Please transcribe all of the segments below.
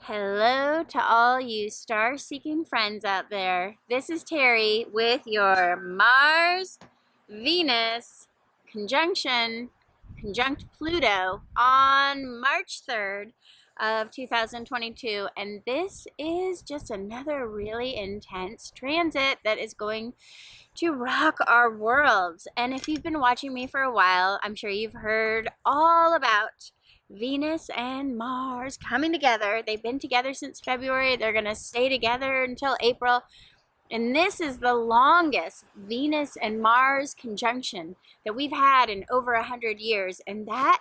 Hello to all you star-seeking friends out there. This is Terry with your Mars, Venus, conjunct Pluto on March 3rd of 2022. And this is just another really intense transit that is going to rock our worlds. And if you've been watching me for a while, I'm sure you've heard all about Venus and Mars coming together. They've been together since February. They're going to stay together until April. And this is the longest Venus and Mars conjunction that we've had in over 100 years. And that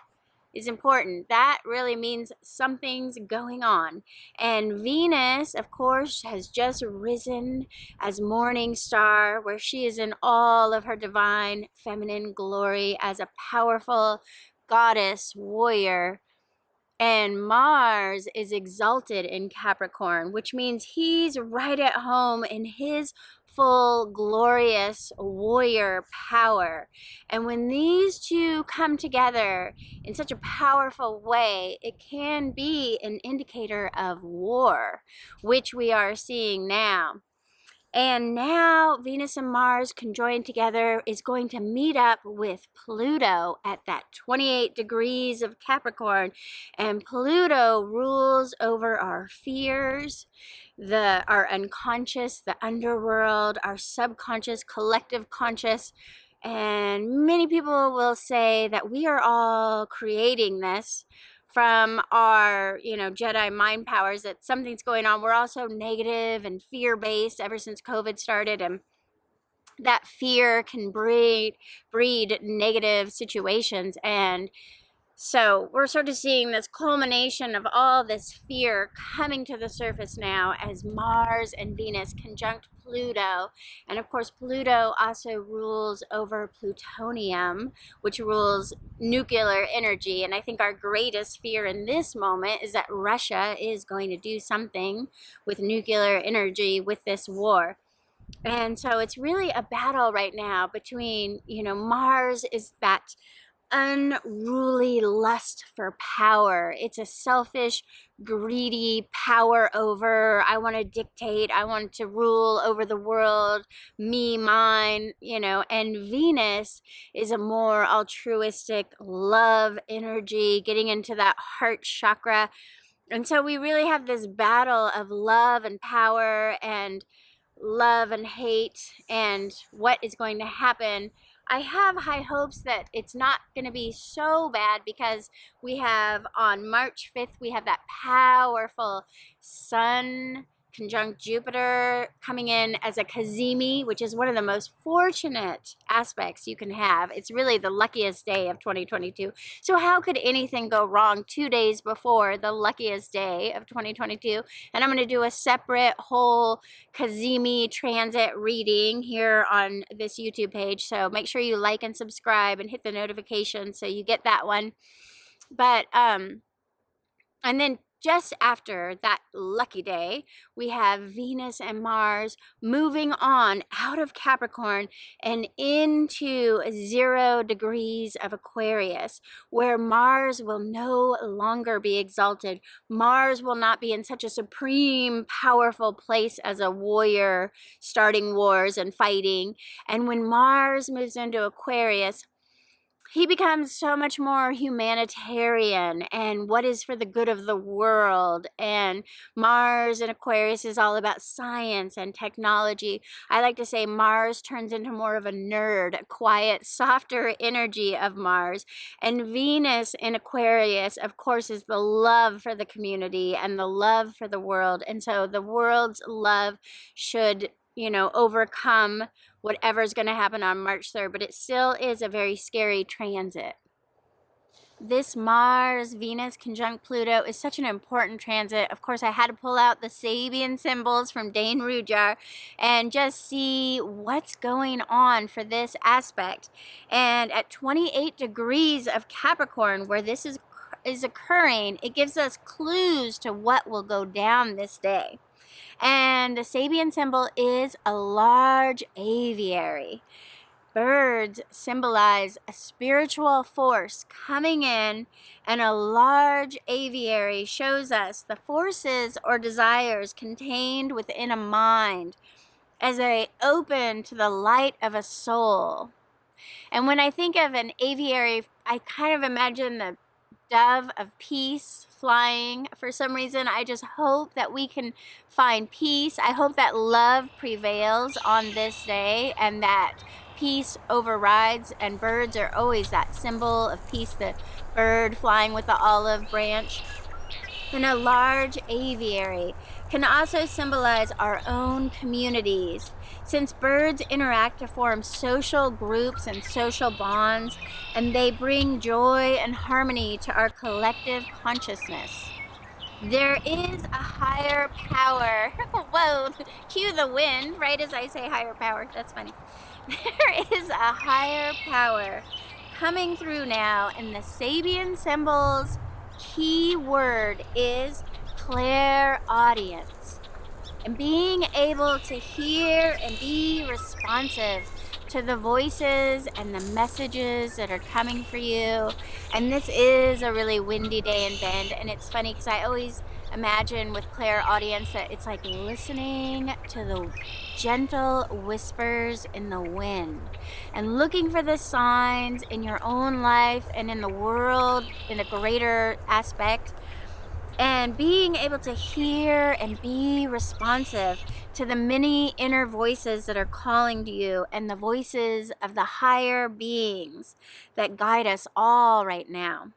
is important. That really means something's going on. And Venus, of course, has just risen as morning star, where she is in all of her divine feminine glory as a powerful goddess warrior. And Mars is exalted in Capricorn, which means he's right at home in his full glorious warrior power. And when these two come together in such a powerful way, it can be an indicator of war, which we are seeing now. And now Venus and Mars conjoined together is going to meet up with Pluto at that 28 degrees of Capricorn. And Pluto rules over our fears, our unconscious, the underworld, our subconscious, collective conscious. And many people will say that we are all creating this from our, Jedi mind powers, that something's going on. We're also negative and fear-based ever since COVID started, and that fear can breed negative situations. And so we're sort of seeing this culmination of all this fear coming to the surface now as Mars and Venus conjunct Pluto. And of course, Pluto also rules over plutonium, which rules nuclear energy. And I think our greatest fear in this moment is that Russia is going to do something with nuclear energy with this war. And so it's really a battle right now between, Mars is that unruly lust for power. It's a selfish, greedy power over, I want to dictate, I want to rule over the world, me, mine, and Venus is a more altruistic love energy, getting into that heart chakra. And so we really have this battle of love and power and love and hate and what is going to happen. I have high hopes that it's not going to be so bad, because we have on March 5th, we have that powerful sun conjunct Jupiter coming in as a cazimi, which is one of the most fortunate aspects you can have. It's really the luckiest day of 2022. So how could anything go wrong 2 days before the luckiest day of 2022? And I'm going to do a separate whole cazimi transit reading here on this YouTube page. So make sure you like and subscribe and hit the notification so you get that one. But, and then just after that lucky day, we have Venus and Mars moving on out of Capricorn and into 0 degrees of Aquarius, where Mars will no longer be exalted. Mars will not be in such a supreme, powerful place as a warrior, starting wars and fighting. And when Mars moves into Aquarius, he becomes so much more humanitarian and what is for the good of the world. And Mars in Aquarius is all about science and technology. I like to say Mars turns into more of a nerd, a quiet, softer energy of Mars. And Venus in Aquarius, of course, is the love for the community and the love for the world. And so the world's love should, overcome whatever's going to happen on March 3rd, but it still is a very scary transit. This Mars-Venus conjunct Pluto is such an important transit. Of course, I had to pull out the Sabian symbols from Dane Rujar and just see what's going on for this aspect. And at 28 degrees of Capricorn, where this is occurring, it gives us clues to what will go down this day. And the Sabian symbol is a large aviary. birds symbolize a spiritual force coming in, and a large aviary shows us the forces or desires contained within a mind as they open to the light of a soul. And when I think of an aviary, I kind of imagine the dove of peace flying. For some reason, I just hope that we can find peace. I hope that love prevails on this day and that peace overrides, and birds are always that symbol of peace, the bird flying with the olive branch. And a large aviary can also symbolize our own communities, since birds interact to form social groups and social bonds, and they bring joy and harmony to our collective consciousness. There is a higher power. Whoa, cue the wind right as I say higher power. That's funny. There is a higher power coming through now, and the Sabian symbol's key word is clairaudience. And being able to hear and be responsive to the voices and the messages that are coming for you. And this is a really windy day in Bend, and it's funny because I always imagine with clairaudience that it's like listening to the gentle whispers in the wind and looking for the signs in your own life and in the world in a greater aspect, and being able to hear and be responsive to the many inner voices that are calling to you and the voices of the higher beings that guide us all right now.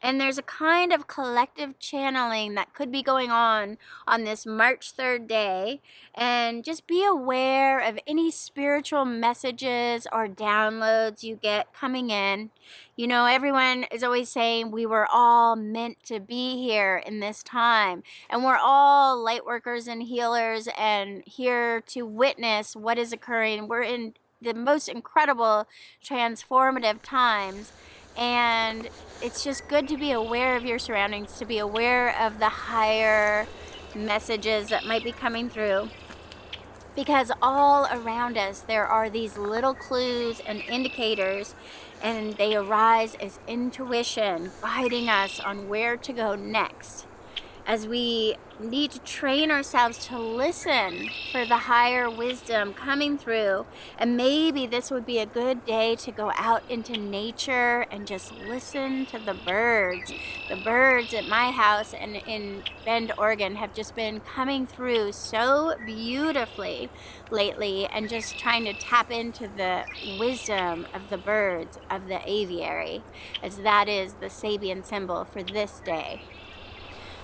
And there's a kind of collective channeling that could be going on this March 3rd day. And just be aware of any spiritual messages or downloads you get coming in. You know, everyone is always saying we were all meant to be here in this time. And we're all light workers and healers and here to witness what is occurring. We're in the most incredible transformative times. And it's just good to be aware of your surroundings, to be aware of the higher messages that might be coming through. Because all around us there are these little clues and indicators, and they arise as intuition, guiding us on where to go next. As we need to train ourselves to listen for the higher wisdom coming through. And maybe this would be a good day to go out into nature and just listen to the birds. The birds at my house and in Bend, Oregon have just been coming through so beautifully lately, and just trying to tap into the wisdom of the birds of the aviary, as that is the Sabian symbol for this day.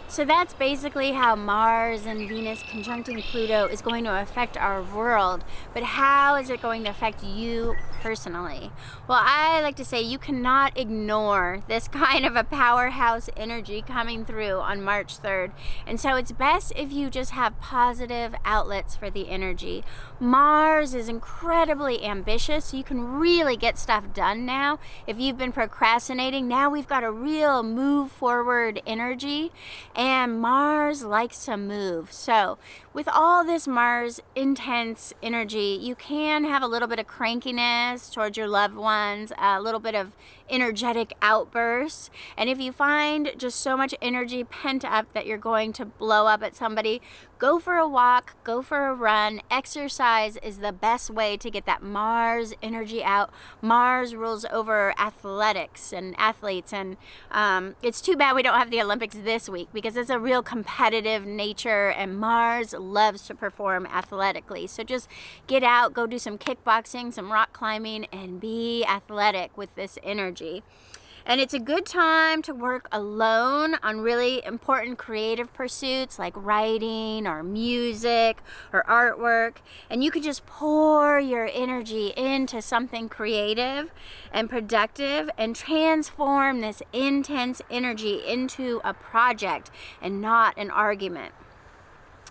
So that's basically how Mars and Venus conjuncting Pluto is going to affect our world. But how is it going to affect you personally? Well, I like to say you cannot ignore this kind of a powerhouse energy coming through on March 3rd. And so it's best if you just have positive outlets for the energy. Mars is incredibly ambitious, so you can really get stuff done now. If you've been procrastinating, now we've got a real move forward energy. And Mars likes to move. So with all this Mars intense energy, you can have a little bit of crankiness towards your loved ones, a little bit of energetic outbursts. And if you find just so much energy pent up that you're going to blow up at somebody, go for a walk, go for a run. Exercise is the best way to get that Mars energy out. Mars rules over athletics and athletes, and it's too bad we don't have the Olympics this week, because it's a real competitive nature and Mars loves to perform athletically. So just get out, go do some kickboxing, some rock climbing, and be athletic with this energy. And it's a good time to work alone on really important creative pursuits like writing or music or artwork. And you could just pour your energy into something creative and productive and transform this intense energy into a project and not an argument.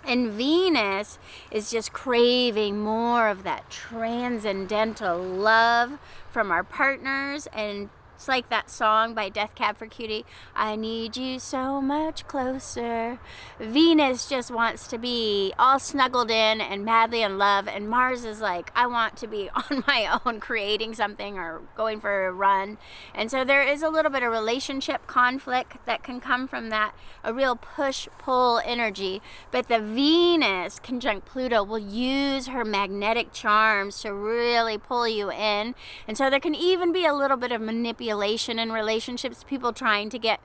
And Venus is just craving more of that transcendental love from our partners, and It's like that song by Death Cab for Cutie. I need you so much closer. Venus just wants to be all snuggled in and madly in love. And Mars is like, I want to be on my own creating something or going for a run. And so there is a little bit of relationship conflict that can come from that, a real push-pull energy. But the Venus conjunct Pluto will use her magnetic charms to really pull you in. And so there can even be a little bit of manipulation in relationships, people trying to get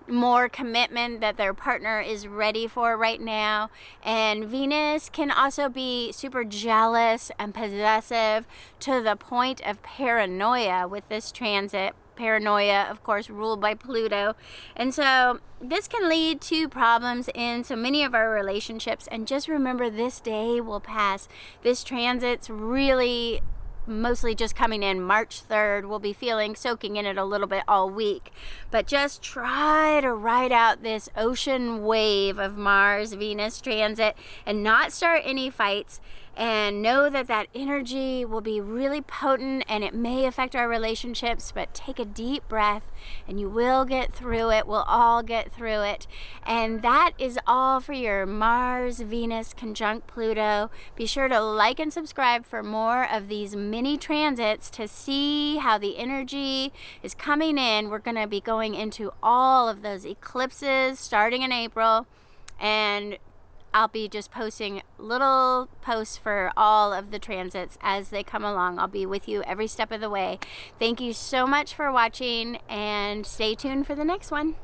more commitment that their partner is ready for right now. And Venus can also be super jealous and possessive to the point of paranoia with this transit. Paranoia, of course, ruled by Pluto. And so this can lead to problems in so many of our relationships. And just remember, this day will pass. This transit's really mostly just coming in March 3rd. We'll be soaking in it a little bit all week. But just try to ride out this ocean wave of Mars-Venus transit and not start any fights. And know that that energy will be really potent and it may affect our relationships, but take a deep breath and you will get through it. We'll all get through it. And that is all for your Mars-Venus conjunct Pluto. Be sure to like and subscribe for more of these mini transits to see how the energy is coming in. We're going to be going into all of those eclipses starting in April, and I'll be just posting little posts for all of the transits as they come along. I'll be with you every step of the way. Thank you so much for watching, and stay tuned for the next one.